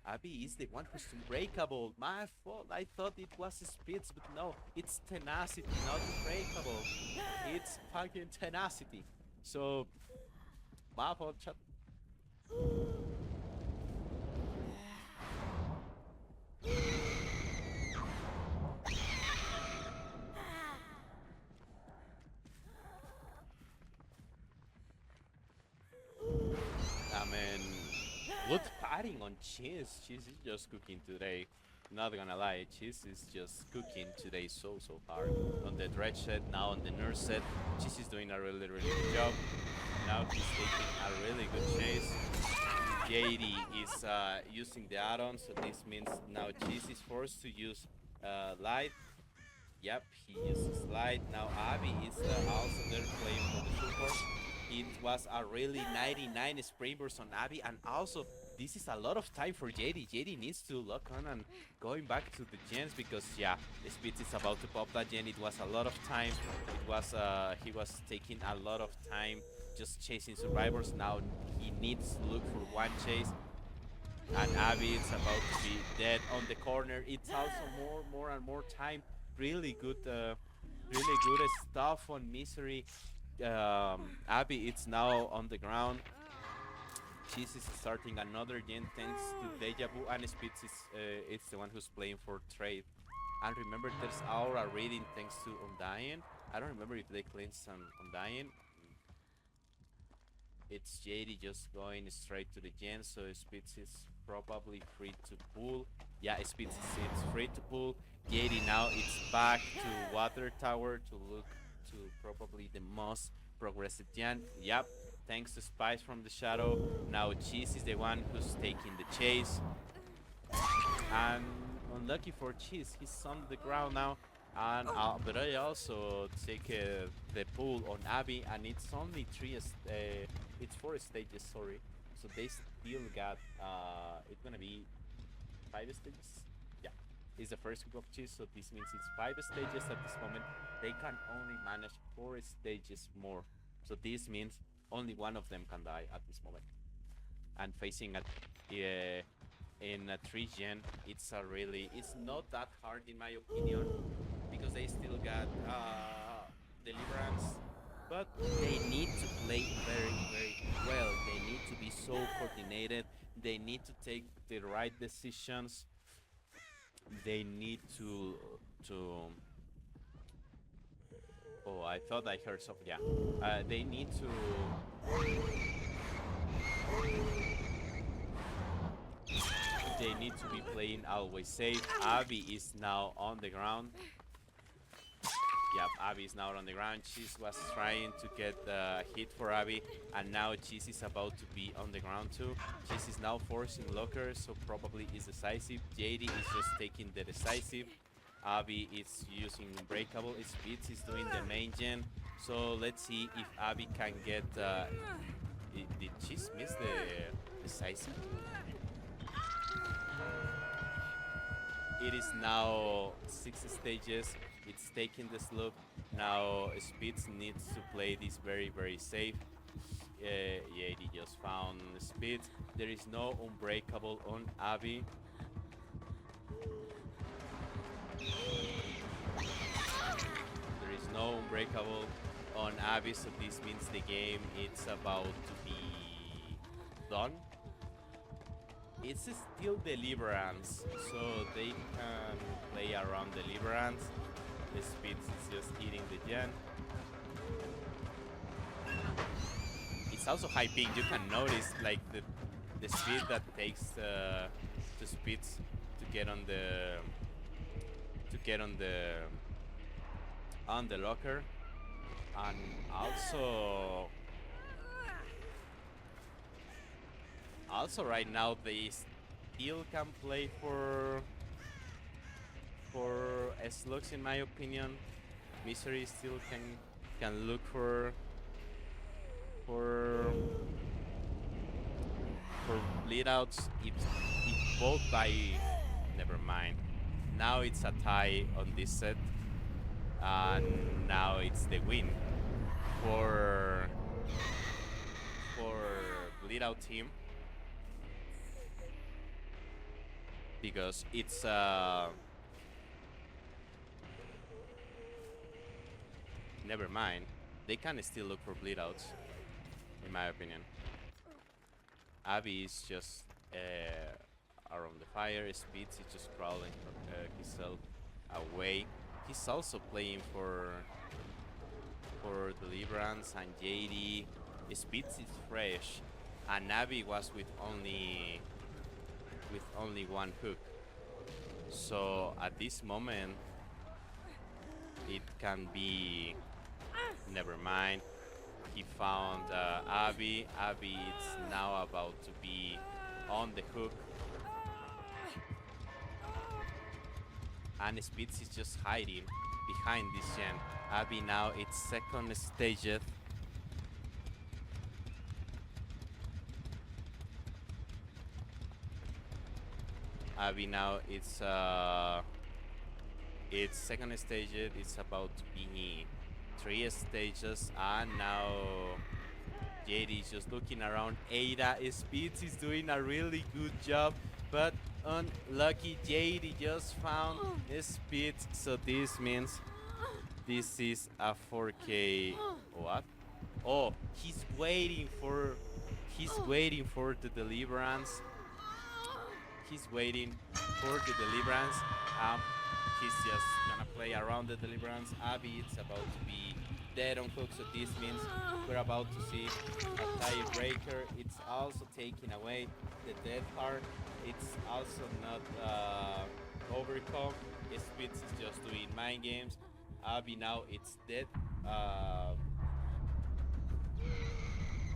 Abby is the one who's unbreakable. My fault. I thought it was Spitz, but no, it's Tenacity, not unbreakable. It's fucking Tenacity. So, my fault, chat. I mean, good fighting on Cheese. Cheese is just cooking today. Not gonna lie, Cheese is just cooking today so hard. On the Dread set, now on the Nurse set, Cheese is doing a really good job. Now he's taking a really good chase. JD is using the add-on, so this means now Cheese is forced to use light. Yep, he uses light. Now Abby is also there playing for the support. It was a really 99 Springburst on Abby, and also this is a lot of time for JD. JD needs to lock on and going back to the gens because yeah, Spitz is about to pop that gen. It was a lot of time. It was he was taking a lot of time just chasing survivors. Now he needs to look for one chase, and Abby is about to be dead on the corner. It's also more and more time. Really good stuff on Misery. Abby it's now on the ground. Cheese is starting another gen thanks to Deja Vu, and Spitz is it's the one who's playing for trade. And remember, there's Aura reading thanks to Undying. I don't remember if they cleanse on Undying. It's JD just going straight to the gen, so Spitz is probably free to pull. Yeah, Spitz is it's free to pull. JD now it's back to Water Tower to look to probably the most progressive gen. Yep, thanks to Spice from the Shadow. Now Cheese is the one who's taking the chase. And unlucky for Cheese, he's on the ground now. And but I also take the pull on Abby, and it's only it's 4 stages, sorry. So they still got it's gonna be 5 stages. Yeah, it's the first group of Cheese, so this means it's 5 stages at this moment. They can only manage 4 stages more, so this means only one of them can die at this moment. And facing at in a 3 gen, it's not that hard in my opinion, because they still got Deliverance, but they need to play very, very well. They need to be so coordinated. They need to take the right decisions. They need to. Oh, I thought I heard something. Yeah, they need to. They need to be playing always safe. Abby is now on the ground. Yep, Abby is now on the ground. Cheese was trying to get the hit for Abby, and now Cheese is about to be on the ground too. Cheese is now forcing lockers, so probably is decisive. JD is just taking the decisive. Abby is using Unbreakable. Spitz is doing the main gen. So let's see if Abby can get... did Cheese miss the decisive? It is now 6 stages. It's taking the slope. Now Spitz needs to play this very, very safe. Yeah, he just found Spitz. There is no Unbreakable on Abby. There is no Unbreakable on Abby, so this means the game it's about to be done. It's still Deliverance, so they can play around Deliverance. The Spitz is just eating the gen. It's also high ping. You can notice like the speed that takes the Spitz to get on the locker, and also right now they still can play for slugs in my opinion. Misery still can look for bleedouts if both die. Never mind. Now it's a tie on this set, and now it's the win for Bleedout team, because it's never mind. They can still look for bleedouts, in my opinion. Abby is just around the fire. Spitz is just crawling himself away. He's also playing for Deliverance, and JD. Spitz is fresh, and Abby was with only one hook. So at this moment, it can be. Never mind. He found Abby. Abby is now about to be on the hook. And Spitz is just hiding behind this gen. Abby now it's second stage. Abby now it's second stage. It's about to be 3 stages, and now JD is just looking around. Ada Spitz is doing a really good job, but unlucky. JD just found Spitz, so this means this is a 4K. What? Oh, he's waiting for He's waiting for the deliverance. He's waiting for the deliverance. He's just gonna play around the deliverance. Abby, it's about to be dead on hook, so this means we're about to see a tiebreaker. It's also taking away the dead part. It's also not overcome. Spitz is just doing mind games. Abby now it's dead.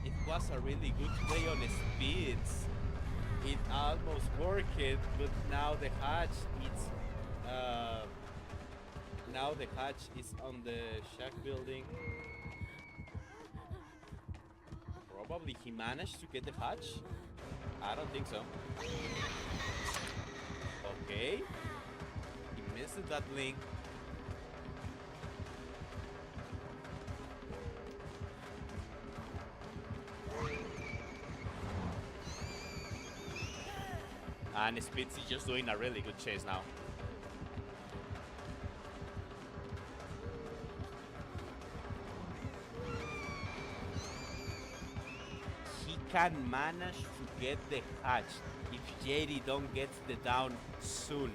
It was a really good play on Spitz. It almost worked, but now the hatch is on the shack building. Probably he managed to get the hatch. I don't think so. Okay. He missed that link. And Spitz is just doing a really good chase now. He can manage to get the hatch if JD don't get the down soon.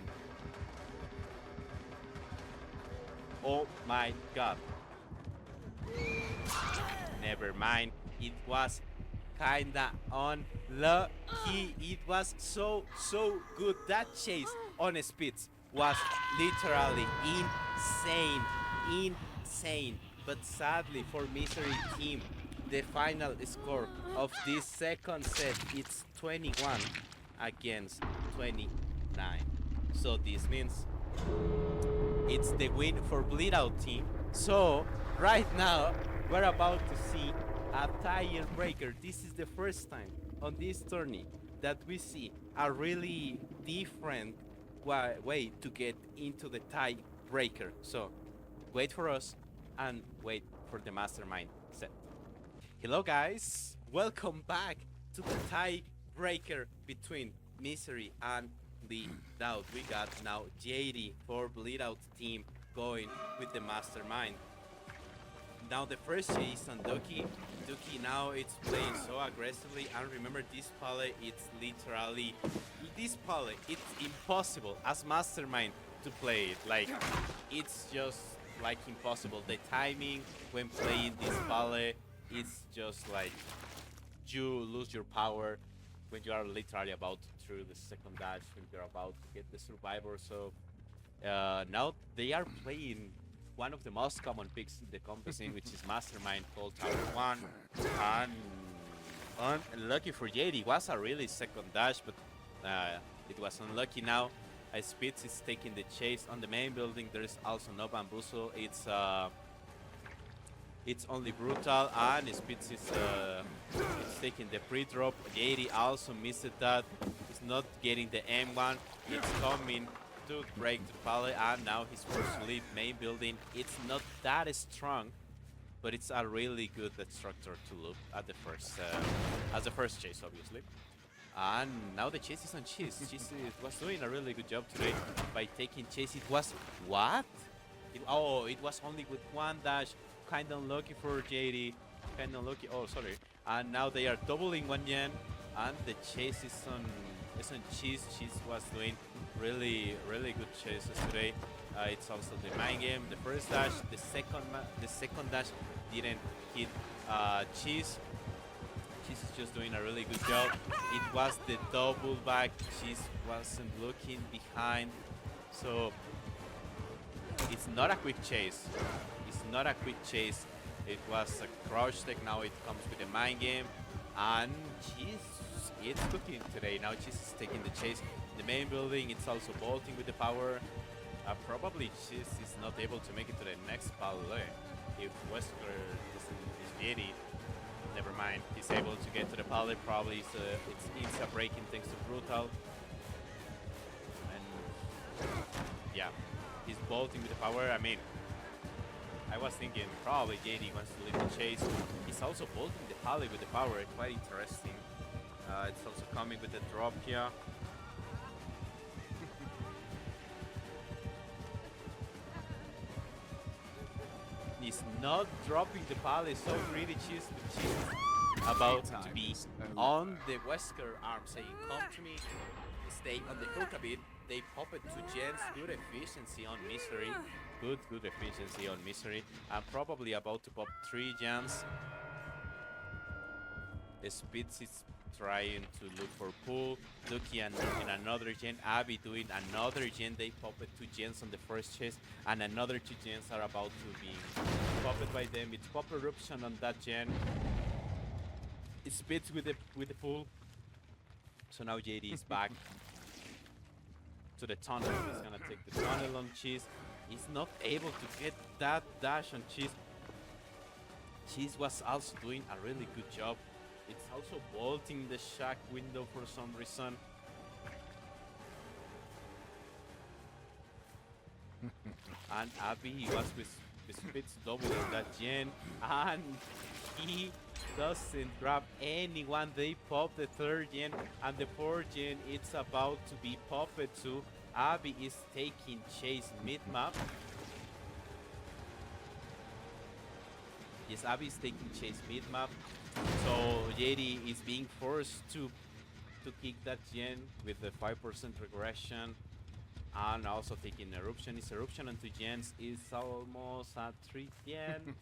Oh my god. Never mind. It was kinda unlucky. It was so good. That chase on Spitz was literally insane. But sadly for Misery Team, the final score of this second set it's 21 against 29. So this means it's the win for Bleedout Team. So right now we're about to see a tiebreaker. This is the first time on this tourney that we see a really different way to get into the tiebreaker. So wait for us and wait for the mastermind set. Hello guys, welcome back to the tiebreaker between Misery and Bleedout. We got now JD for Bleedout Team going with the mastermind. Now the first chase on Duki now it's playing so aggressively, and remember this pallet it's literally it's impossible as mastermind to play it. Like it's just like impossible. The timing when playing this pallet it's just like you lose your power when you are literally about to through the second dash, when you're about to get the survivor. So now they are playing one of the most common picks in the competition, which is Mastermind called Tower 1. And unlucky for JD, it was a really second dash, but it was unlucky now. Spitz is taking the chase on the main building. There is also no bamboozle. It's only brutal, and Spitz is it's taking the pre-drop. JD also missed that. He's not getting the M1. It's coming to break the pallet, and now he's forced to leave main building. It's not that strong, but it's a really good destructor to look at the first as the first chase, obviously. And now the chase is on Cheese. Cheese was doing a really good job today by taking chase. It was what? It was only with one dash. Kind of unlucky for JD. Kind of unlucky. Oh, sorry. And now they are doubling 1 yen, and the chase is on Cheese. Cheese was doing really good chases today. It's also the mind game. The first dash, the second dash didn't hit Cheese. Cheese is just doing a really good job. It was the double back. Cheese wasn't looking behind, so it's not a quick chase. It's not a quick chase. It was a crouch tech. Now it comes with the mind game, and Cheese it's cooking today. Now Cheese is taking the chase. The main building, it's also bolting with the power. Probably Cheese is not able to make it to the next pallet. If Wesker is ready, never mind. He's able to get to the pallet. Probably it's Insta breaking thanks to Brutal. And yeah, he's bolting with the power. I mean, I was thinking probably JD wants to leave the chase. He's also bolting the pallet with the power. Quite interesting. It's also coming with the drop here. He's not dropping the pallet. So greedy. Cheese about to be on the Wesker arm, saying, "Come to me, stay on the hook a bit." They pop it to Jens. Good efficiency on Misery. Good efficiency on Misery. I'm probably about to pop 3 gens. Spitz is trying to look for pull. Duki and another gen. Abby doing another gen. They pop it 2 gens on the first chase, and another 2 gens are about to be popped by them. It's pop eruption on that gen. It Spitz with the pull. So now JD is back to the tunnel. He's gonna take the tunnel on Cheese. He's not able to get that dash on Cheese. Cheese was also doing a really good job. It's also bolting the shack window for some reason. And Abby was with Spitz doubling that gen, and he doesn't grab anyone. They pop the 3rd gen, and the 4th gen it's about to be popped too. Abby is taking chase mid-map. Yes, Abby is taking chase mid-map. So JD is being forced to kick that gen with the 5% regression, and also taking eruption. His eruption on 2 gens is almost at 3 gen.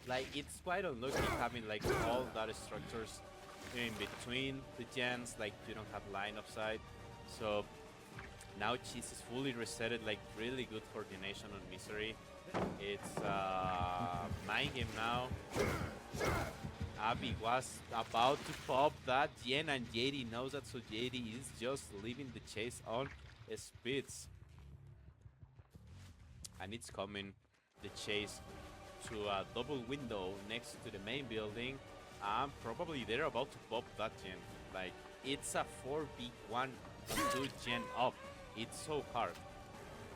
Like, it's quite unlucky having like all that structures in between the gens. Like, you don't have line of sight. So now Cheese is fully resetted. Like, really good coordination on Misery. It's mind game now. Abby was about to pop that gen, and JD knows that, so JD is just leaving the chase on Spitz. And it's coming, the chase, to a double window next to the main building. And probably they're about to pop that gen. Like, it's a 4v1 2 gen up. It's so hard.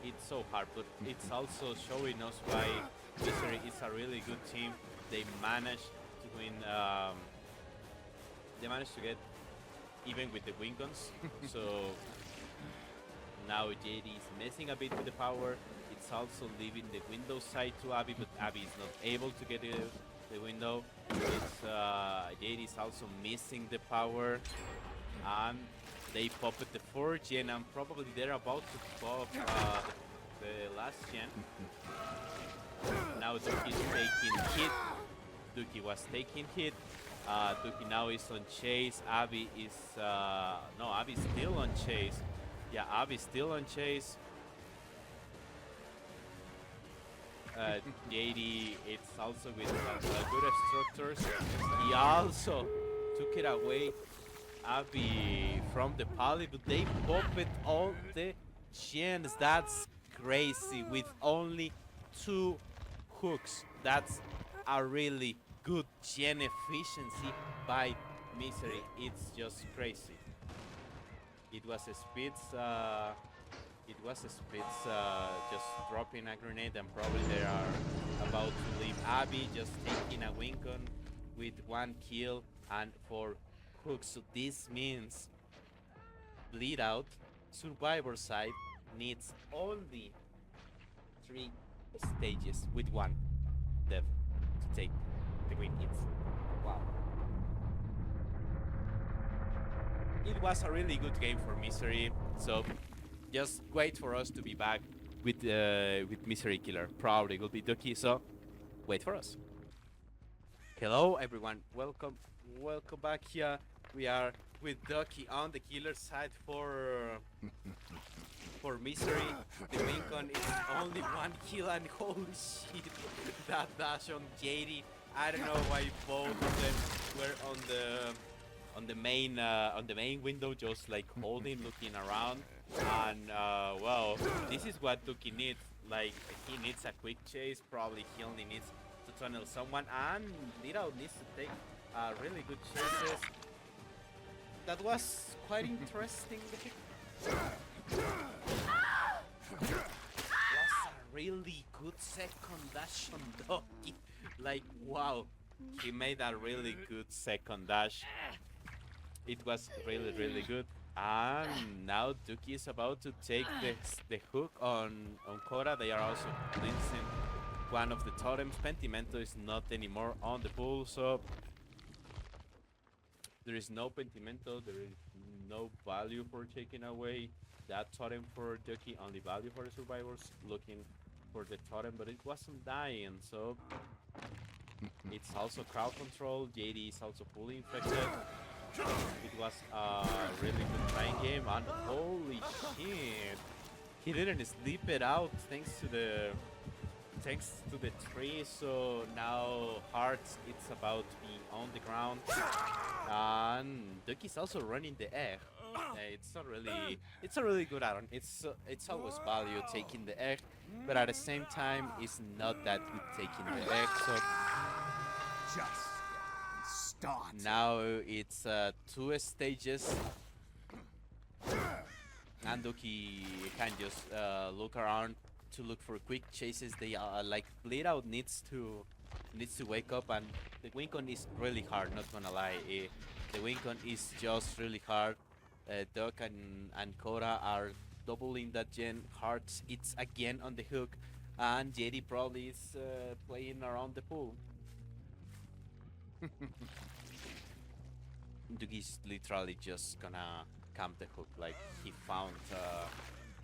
It's so hard, but it's also showing us why Misery is a really good team. They managed to win. They managed to get even with the wing guns. So now JD is messing a bit with the power. It's also leaving the window side to Abby, but Abby is not able to get the window. It's JD is also missing the power, and they pop at the 4th gen, and probably they're about to pop the last gen. Now Duki is taking hit. Duki was taking hit. Duki now is on chase. Abby is no, Abby's still on chase. Yeah, Abby's still on chase. JD, it's also with good structures. He also took it away, Abby, from the poly, but they pop it all the gens. That's crazy, with only 2 hooks. That's a really good gen efficiency by Misery. It's just crazy. It was a Spitz. Just dropping a grenade, and probably they are about to leave. Abby just taking a wing gun with 1 kill and 4 hooks. So this means Bleedout, Survivor side, needs only 3 stages with 1 dev to take the win. It's wow. It was a really good game for Misery. So just wait for us to be back with Misery Killer. Probably will be Duki, so wait for us. Hello everyone, welcome back here. We are with Duki on the killer side for Misery. The Wincon is only 1 kill, and holy shit, that dash on JD. I don't know why both of them were on the main window, just like holding, looking around. And well, this is what Duki needs. Like, he needs a quick chase. Probably he only needs to tunnel someone, and Bleedout needs to take really good chases. That was quite interesting. Was a really good second dash on Duki. Like, wow, he made a really good second dash. It was really good. And now Duki is about to take the hook on Cora. They are also cleansing one of the totems. Pentimento is not anymore on the pool, so There is no pentimento. There is no value for taking away that totem for Ducky. Only value for the survivors looking for the totem, but it wasn't dying. So it's also crowd control. JD is also fully infected. It was a really good mind game, and holy shit, he didn't sleep it out thanks to the tree. So now Hearts it's about to be on the ground, and Ducky's also running the egg. It's a really good add-on. It's always value taking the egg, but at the same time it's not that good taking the egg. So Just start. now it's 2 stages, and Ducky can just look around to look for quick chases. They are like Bleedout needs to wake up, and the Wincon is really hard. Not gonna lie, the Wincon is just really hard. Duck and Kora are doubling that gen. Hearts it's again on the hook, and JD probably is playing around the pool. Dugi's literally just gonna camp the hook. Like he found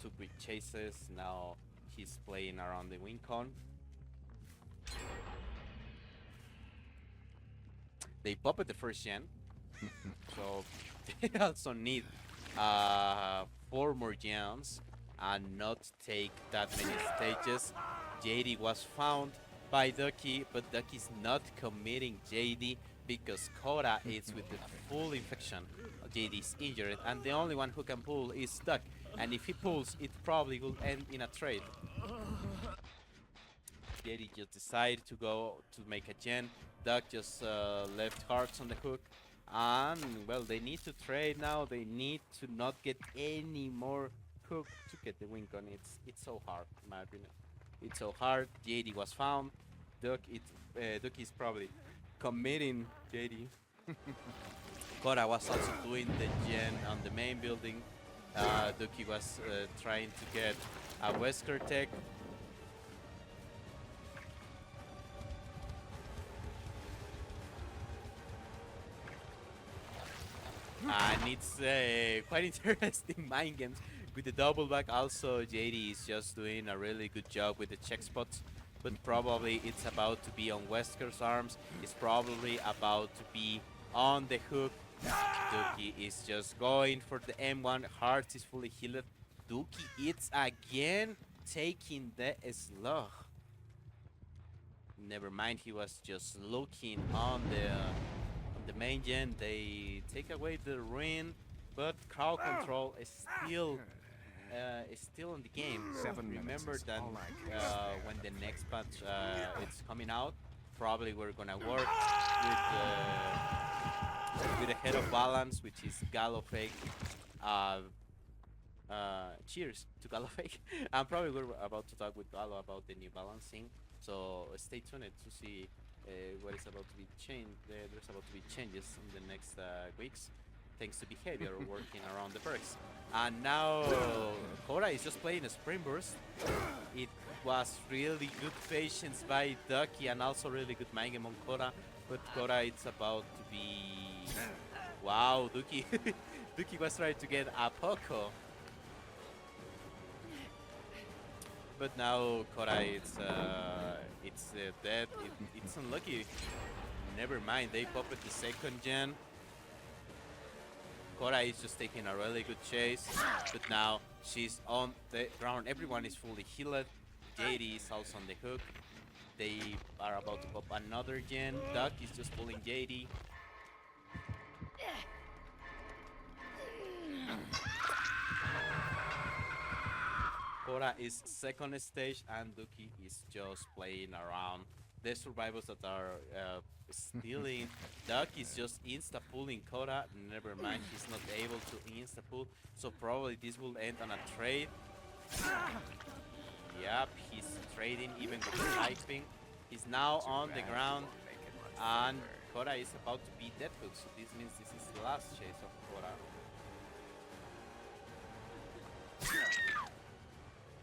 2 quick chases. Now he's playing around the Wincon. They popped the first gen, so they also need 4 more gens and not take that many stages. JD was found by Ducky, but Ducky's not committing JD because Kora is with the full infection. JD's injured, and the only one who can pull is Duck. And if he pulls, it probably will end in a trade. JD just decided to go to make a gen. Duck just left Hearts on the hook. And, well, they need to trade now. They need to not get any more hook to get the win on. It's so hard, in my opinion. It's so hard. JD was found. Duck is probably committing JD. Kora was also doing the gen on the main building. Ducky was trying to get a Wesker tech. And it's quite interesting mind games with the double back. Also, JD is just doing a really good job with the check spots, but probably it's about to be on Wesker's arms. It's probably about to be on the hook. Ducky is just going for the M1. Heart is fully healed. Ducky it's again taking the slug. Never mind, he was just looking on the main gen. They take away the ruin, but crowd control is still in the game. Remember that when the next patch it's coming out, probably we're gonna work with the head of balance, which is Gallofake. Cheers to Gallofake. And probably we're about to talk with Gallo about the new balancing. So stay tuned to see what is about to be changed. There's about to be changes in the next weeks, thanks to behavior working around the perks. And now Kora is just playing a sprint burst. It was really good patience by Ducky and also really good mind game on Kora. But Kora it's about to be... Wow, Ducky. Ducky was trying to get a Poco. But now Kora it's dead. It's unlucky. Never mind, they popped the second gen. Kora is just taking a really good chase, but now she's on the ground. Everyone is fully healed. JD is also on the hook. They are about to pop another gen. Duck is just pulling JD. Kora is second stage and Ducky is just playing around. The survivors that are stealing. Duck is just insta-pulling Kora. Never mind, he's not able to insta-pull. So probably this will end on a trade. Yep, he's trading even with the typing. He's now on the ground. And Kora is about to be dead hook. So this means this is the last chase of Kora.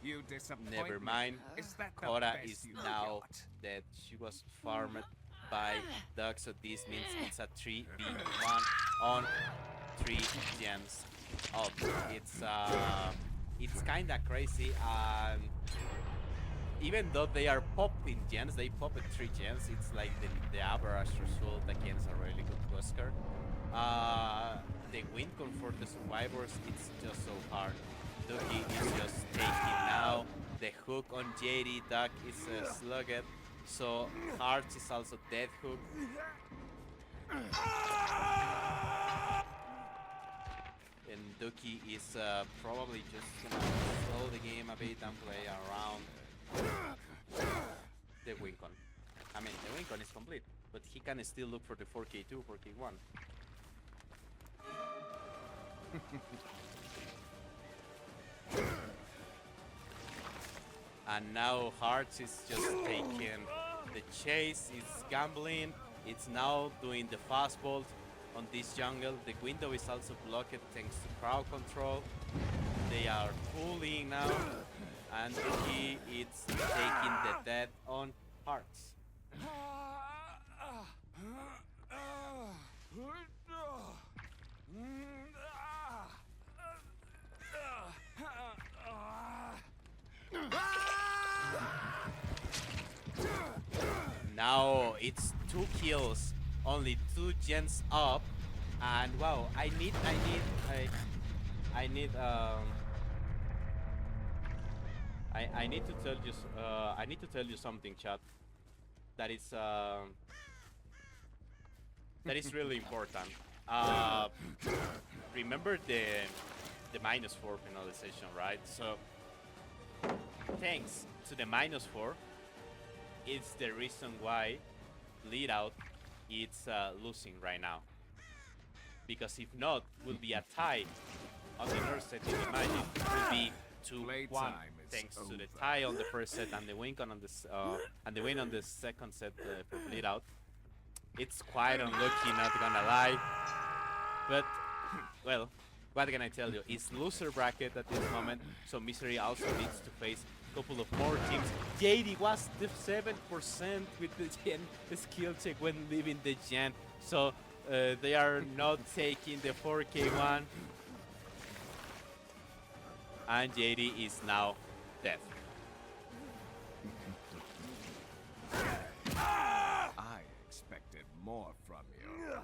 You disappoint Never me. mind. Is that the Kora best is you now got? dead. She was farmed by Doug, so this means it's a 3v1 on 3 gems up. It's kinda crazy, and even though they are popping gens, they pop at 3 gens, it's like the average result against a really good Husker. The win con for the survivors, it's just so hard. Ducky is just taking now. The hook on JD, Duck is slugged. So Hearts is also dead hook. And Ducky is probably just gonna slow the game a bit and play around the win con. I mean, the win con is complete, but he can still look for the 4K2, 4K1. And now Hearts is just taking the chase, it's gambling, it's now doing the fastball on this jungle. The window is also blocked thanks to crowd control. They are pulling now, and he is taking the death on Hearts. Now it's 2 kills, only 2 gens up, and wow, I need to tell you I need to tell you something, chat. That is really important. Remember the -4 penalization, right? So thanks to the -4, it's the reason why Bleedout is losing right now. Because if not, will be a tie on the first set. In the Magic will be 2-1 thanks to the tie on the first set and the win on the win on the second set for Bleedout. It's quite unlucky, not gonna lie. But well, what can I tell you? It's loser bracket at this moment, so Misery also needs to face a couple of more teams. JD was the 7% with the gen skill check when leaving the gen, so they are not taking the 4K1, and JD is now dead. I expected more from you.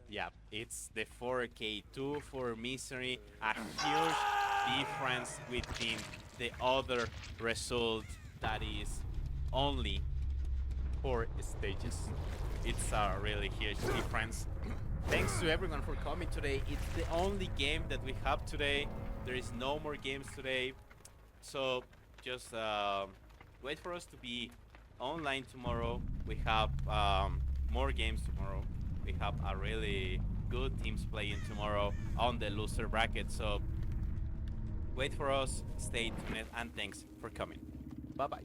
Yeah, it's the 4K2 for Misery, a huge difference within the other result that is only 4 stages. It's a really huge difference. Thanks to everyone for coming today. It's the only game that we have today. There is no more games today, so just wait for us to be online tomorrow. We have more games tomorrow. We have a really good teams playing tomorrow on the loser bracket, so wait for us, stay tuned, and thanks for coming. Bye bye.